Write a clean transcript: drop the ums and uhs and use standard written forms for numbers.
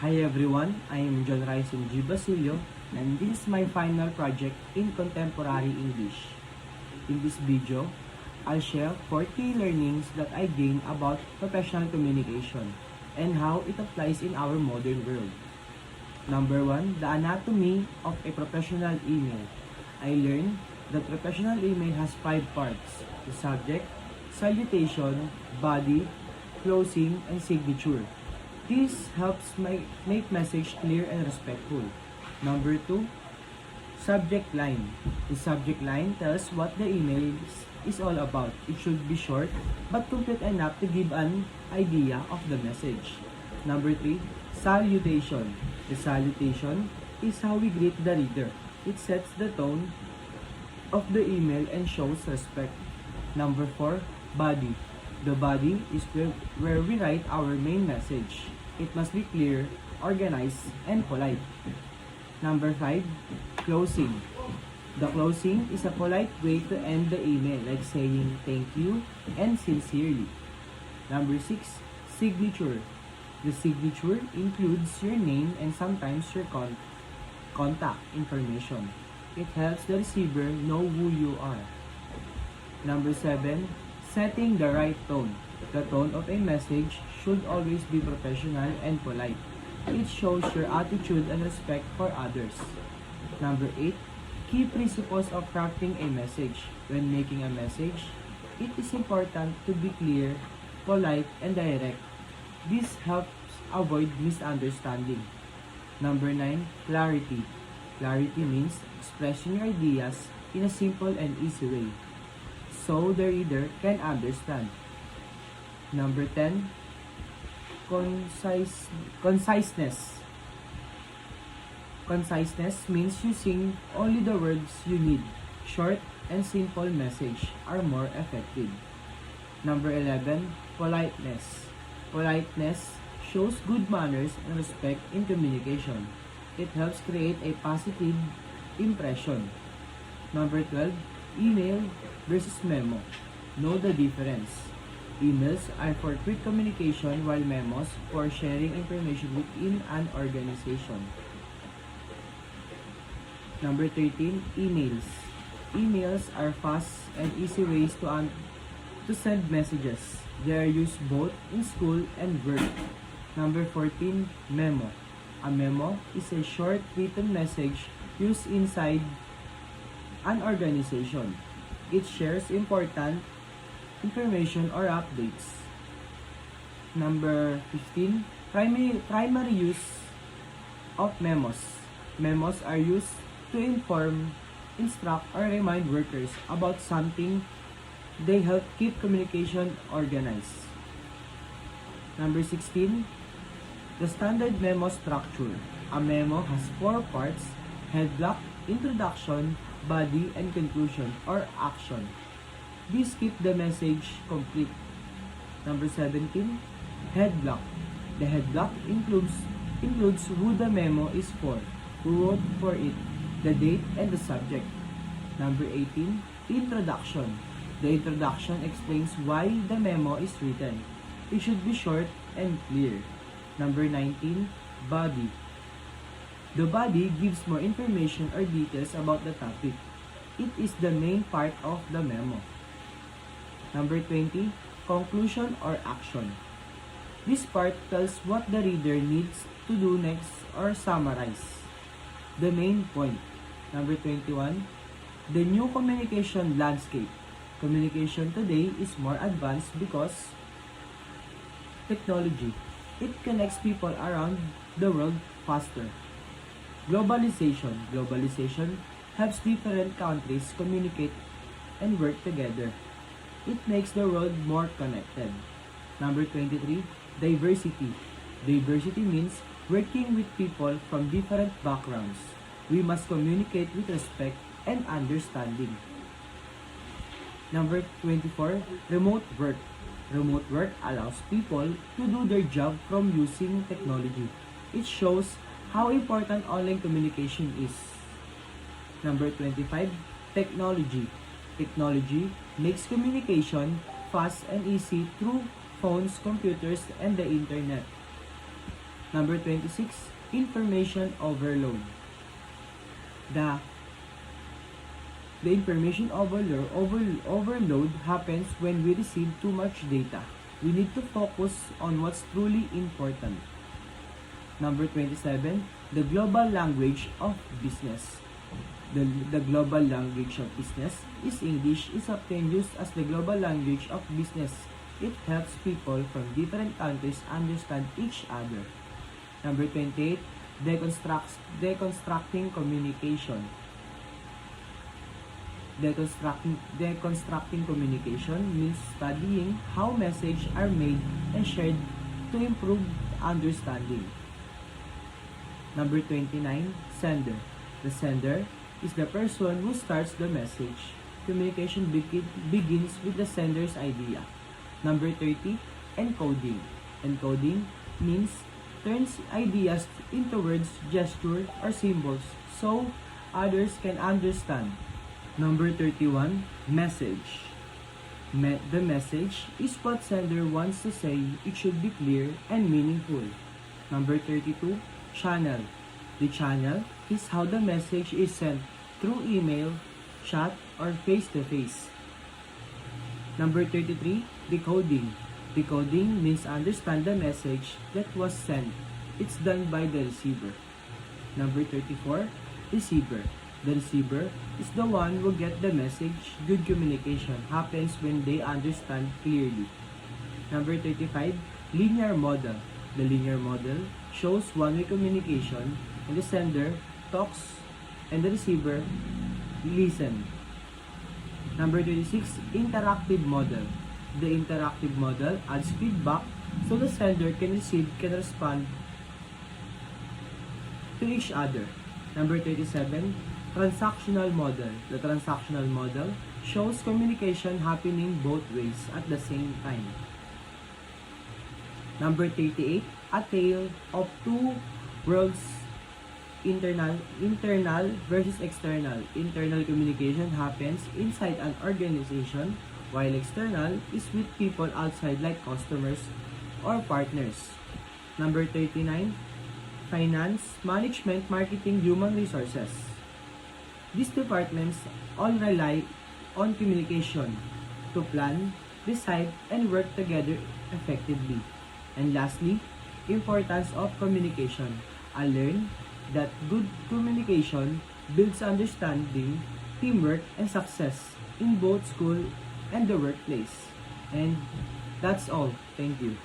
Hi everyone, I am John Ryson G. Basilio and this is my final project in Contemporary English. In this video, I'll share 4 key learnings that I gained about professional communication and how it applies in our modern world. Number 1, the anatomy of a professional email. I learned that professional email has 5 parts: the subject, salutation, body, closing, and signature. This helps make message clear and respectful. Number 2, subject line. The subject line tells what the email is all about. It should be short but complete enough to give an idea of the message. Number 3, salutation. The salutation is how we greet the reader. It sets the tone of the email and shows respect. Number 4, body. The body is where we write our main message. It must be clear, organized, and polite. Number 5, closing. The closing is a polite way to end the email, like saying thank you and sincerely. Number 6, signature. The signature includes your name and sometimes your contact information. It helps the receiver know who you are. Number 7, setting the right tone. The tone of a message should always be professional and polite. It shows your attitude and respect for others. Number 8, key principles of crafting a message. When making a message, it is important to be clear, polite, and direct. This helps avoid misunderstanding. Number 9, clarity. Clarity means expressing your ideas in a simple and easy way, so the reader can understand. Number 10, conciseness. Conciseness means using only the words you need. Short and simple message are more effective. Number 11, politeness. Politeness shows good manners and respect in communication. It helps create a positive impression. Number 12, email versus memo. Know the difference. Emails are for quick communication while memos for sharing information within an organization. Number 13, emails. Emails are fast and easy ways to send messages. They are used both in school and work. Number 14, memo. A memo is a short written message used inside an organization. It shares important information or updates. Number 15, primary use of memos. Memos are used to inform, instruct, or remind workers about something. They help keep communication organized. Number 16, the standard memo structure. A memo has 4 parts: head block, introduction, body, and conclusion or action. These keep the message complete. Number 17, head block. The head block includes who the memo is for, who wrote for it, the date, and the subject. Number 18, introduction. The introduction explains why the memo is written. It should be short and clear. Number 19, body. The body gives more information or details about the topic. It is the main part of the memo. Number 20, conclusion or action. This part tells what the reader needs to do next or summarize the main point. Number 21, the new communication landscape. Communication today is more advanced because technology. It connects people around the world faster. Globalization. Globalization helps different countries communicate and work together. It makes the world more connected. Number 23, diversity. Diversity means working with people from different backgrounds. We must communicate with respect and understanding. Number 24, remote work. Remote work allows people to do their job from using technology. It shows how important online communication is. Number 25, technology. Technology makes communication fast and easy through phones, computers, and the internet. Number 26, information overload. The information overload happens when we receive too much data. We need to focus on what's truly important. Number 27, the global language of business. The global language of business is English is often used as the global language of business. It helps people from different countries understand each other. Number 28, deconstructing communication. Deconstructing communication means studying how messages are made and shared to improve understanding. Number 29, sender. The sender is the person who starts the message. Communication begins with the sender's idea. Number 30, encoding. Encoding means turns ideas into words, gestures, or symbols so others can understand. Number 31, message. The message is what sender wants to say. It should be clear and meaningful. Number 32, channel. The channel is how the message is sent through email, chat, or face-to-face. Number 33, decoding. Decoding means understand the message that was sent. It's done by the receiver. Number 34, receiver. The receiver is the one who get the message. Good communication happens when they understand clearly. Number 35, linear model. The linear model shows one-way communication and the sender talks and the receiver listen. Number 26, interactive model. The interactive model adds feedback so the sender can respond to each other. Number 37, transactional model. The transactional model shows communication happening both ways at the same time. Number 38, a tale of two worlds, internal versus external. Internal communication happens inside an organization, while external is with people outside like customers or partners. Number 39, finance, management, marketing, human resources. These departments all rely on communication to plan, decide, and work together effectively. And lastly, importance of communication. I learned that good communication builds understanding, teamwork, and success in both school and the workplace. And that's all. Thank you.